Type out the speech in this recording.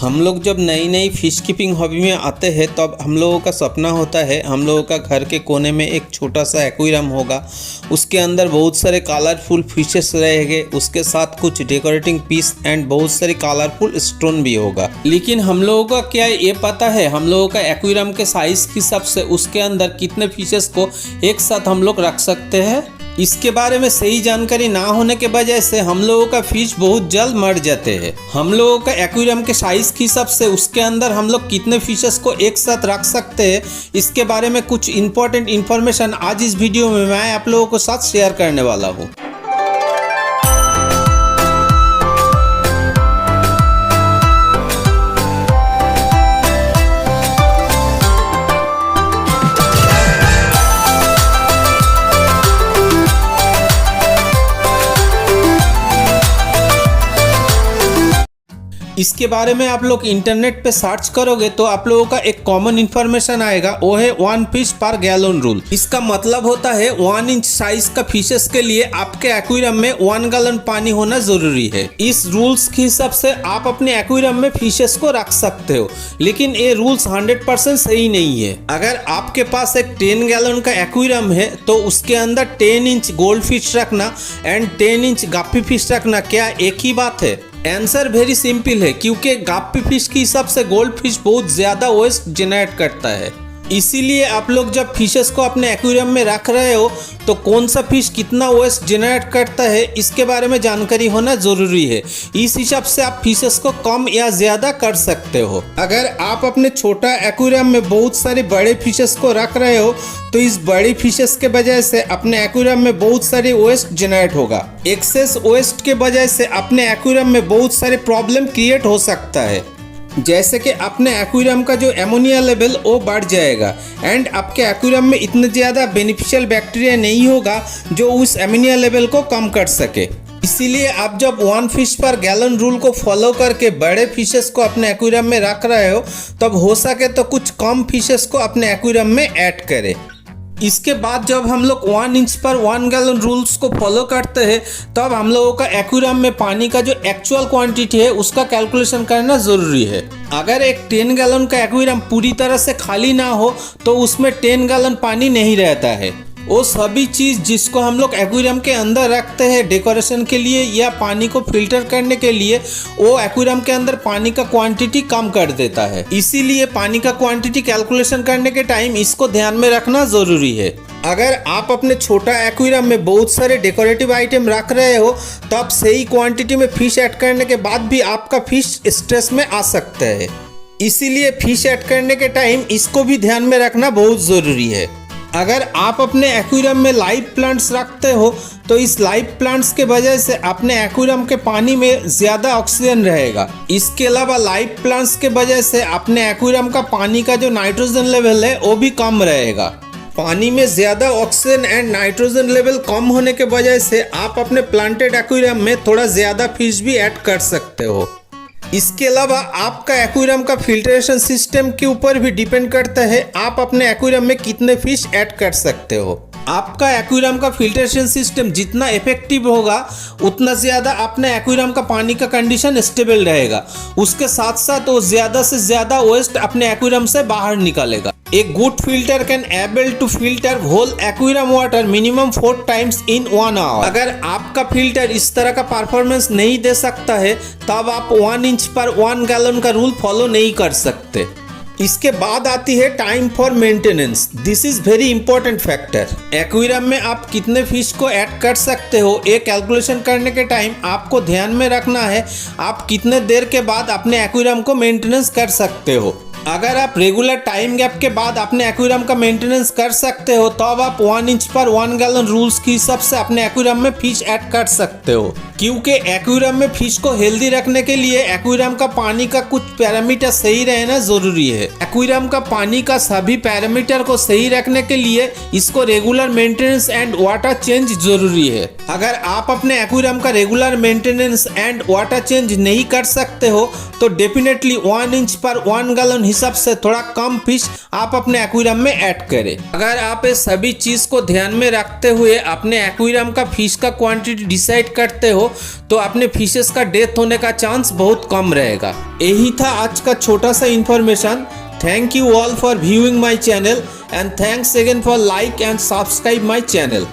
हम लोग जब नई नई फिश कीपिंग हॉबी में आते हैं तब हम लोगों का सपना होता है हम लोगों का घर के कोने में एक छोटा सा एक्वेरियम होगा। उसके अंदर बहुत सारे कलरफुल फिशेस रहेंगे, उसके साथ कुछ डेकोरेटिंग पीस एंड बहुत सारी कलरफुल स्टोन भी होगा। लेकिन हम लोगों का क्या ये पता है हम लोगों का एक्वेरियम के साइज के हिसाब से उसके अंदर कितने फिशेस को एक साथ हम लोग रख सकते हैं? इसके बारे में सही जानकारी ना होने के वजह से हम लोगों का फिश बहुत जल्द मर जाते हैं। हम लोगों का एक्वेरियम के साइज के हिसाब से उसके अंदर हम लोग कितने फिशेस को एक साथ रख सकते हैं, इसके बारे में कुछ इंपॉर्टेंट इन्फॉर्मेशन आज इस वीडियो में मैं आप लोगों के साथ शेयर करने वाला हूँ। इसके बारे में आप लोग इंटरनेट पे सर्च करोगे तो आप लोगों का एक कॉमन इन्फॉर्मेशन आएगा, वो है 1 फिश पर गैलन रूल। इसका मतलब होता है 1 इंच साइज का फिशेस के लिए आपके एक्वेरियम में 1 गैलन पानी होना जरूरी है। इस रूल्स के हिसाब से आप अपने एक्वेरियम में फिशेस को रख सकते हो, लेकिन ये रूल्स 100% सही नहीं है। अगर आपके पास एक 10 गैलन का एक्वेरियम है तो उसके अंदर 10 इंच गोल्ड फिश रखना एंड 10 इंच गप्पी फिश रखना क्या एक ही बात है? आंसर वेरी सिंपल है, क्योंकि गप्पी फिश के हिसाब से गोल्ड फिश बहुत ज़्यादा वेस्ट जनरेट करता है। इसीलिए आप लोग जब फिशेस को अपने एक्वेरियम में रख रहे हो तो कौन सा फिश कितना वेस्ट जनरेट करता है इसके बारे में जानकारी होना ज़रूरी है। इस हिसाब से आप फिशेस को कम या ज़्यादा कर सकते हो। अगर आप अपने छोटा एक्वेरियम में बहुत सारे बड़े फिशेस को रख रहे हो तो इस बड़ी फिशेस के वजह से अपने एक्वेरियम में बहुत सारे वेस्ट जनरेट होगा। एक्सेस वेस्ट के वजह से अपने एक्वेरियम में बहुत सारे प्रॉब्लम क्रिएट हो सकता है, जैसे कि अपने एक्वेरियम का जो एमोनिया लेवल वो बढ़ जाएगा एंड आपके एक्वेरियम में इतने ज़्यादा बेनिफिशियल बैक्टीरिया नहीं होगा जो उस एमोनिया लेवल को कम कर सके। इसीलिए आप जब 1 फिश पर गैलन रूल को फॉलो करके बड़े फिशेस को अपने एक्वेरियम में रख रहे हो तब हो सके तो कुछ कम फिशेस को अपने एक्वेरियम में ऐड करें। इसके बाद जब हम लोग 1 इंच पर 1 गैलन रूल्स को फॉलो करते हैं तब हम लोगों का एक्वेरियम में पानी का जो एक्चुअल क्वांटिटी है उसका कैलकुलेशन करना ज़रूरी है। अगर एक 10 गैलन का एक्वेरियम पूरी तरह से खाली ना हो तो उसमें 10 गैलन पानी नहीं रहता है। वो सभी चीज़ जिसको हम लोग एक्वेरियम के अंदर रखते हैं डेकोरेशन के लिए या पानी को फिल्टर करने के लिए, वो एक्वेरियम के अंदर पानी का क्वांटिटी कम कर देता है। इसीलिए पानी का क्वांटिटी कैलकुलेशन करने के टाइम इसको ध्यान में रखना ज़रूरी है। अगर आप अपने छोटा एक्वेरियम में बहुत सारे डेकोरेटिव आइटम रख रहे हो तो आप सही क्वांटिटी में फिश ऐड करने के बाद भी आपका फिश स्ट्रेस में आ सकता है। इसीलिए फिश ऐड करने के टाइम इसको भी ध्यान में रखना बहुत ज़रूरी है। अगर आप अपने एक्वेरियम में लाइव प्लांट्स रखते हो तो इस लाइव प्लांट्स के वजह से अपने एक्वेरियम के पानी में ज़्यादा ऑक्सीजन रहेगा। इसके अलावा लाइव प्लांट्स के वजह से अपने एक्वेरियम का पानी का जो नाइट्रोजन लेवल है वो भी कम रहेगा। पानी में ज़्यादा ऑक्सीजन एंड नाइट्रोजन लेवल कम होने के वजह से आप अपने प्लांटेड एक्वेरियम में थोड़ा ज़्यादा फिश भी ऐड कर सकते हो। इसके अलावा आपका एक्वेरियम का फिल्ट्रेशन सिस्टम के ऊपर भी डिपेंड करता है आप अपने एक्वेरियम में कितने फिश ऐड कर सकते हो। आपका एक्वेरियम का फिल्ट्रेशन सिस्टम जितना इफेक्टिव होगा उतना ज़्यादा अपने एक्वेरियम का पानी का कंडीशन स्टेबल रहेगा। उसके साथ साथ वो ज़्यादा से ज़्यादा वेस्ट अपने एक्वेरियम से बाहर निकालेगा। A good filter can able to filter whole aquarium water minimum 4 times in 1 hour। अगर आपका फिल्टर इस तरह का परफॉर्मेंस नहीं दे सकता है तब आप 1 इंच पर 1 गैलन का रूल फॉलो नहीं कर सकते। इसके बाद आती है time for maintenance. This is very important factor. Aquarium में आप कितने फिश को ऐड कर सकते हो ये कैलकुलेशन करने के टाइम आपको ध्यान में रखना है आप कितने देर के बाद अपने एक्वेरियम को मेंटेनेंस कर सकते हो। अगर आप रेगुलर टाइम गैप के बाद अपने एक्वेरियम का मेंटेनेंस कर सकते हो तो अब आप 1 इंच पर 1 गैलन रूल्स के हिसाब से अपने एक्वेरियम में फिश ऐड कर सकते हो, क्योंकि एक्वेरियम में फिश को हेल्दी रखने के लिए एक्वेरियम का पानी का कुछ पैरामीटर सही रहना जरूरी है। एक्वेरियम का पानी का सभी पैरामीटर को सही रखने के लिए इसको regular maintenance and water change जरूरी है। अगर आप अपने एक्वेरियम का regular maintenance and water change नहीं कर सकते हो तो डेफिनेटली 1 इंच पर 1 गैलन हिसाब से थोड़ा कम फिश आप अपने एक्वेरियम में ऐड करें। अगर आप ये सभी चीज़ को ध्यान में रखते हुए अपने एक्वेरियम का फिश का क्वांटिटी डिसाइड करते हो तो अपने फिशेस का डेथ होने का चांस बहुत कम रहेगा। यही था आज का छोटा सा information. Thank you all for viewing my channel and thanks again for like and subscribe my channel.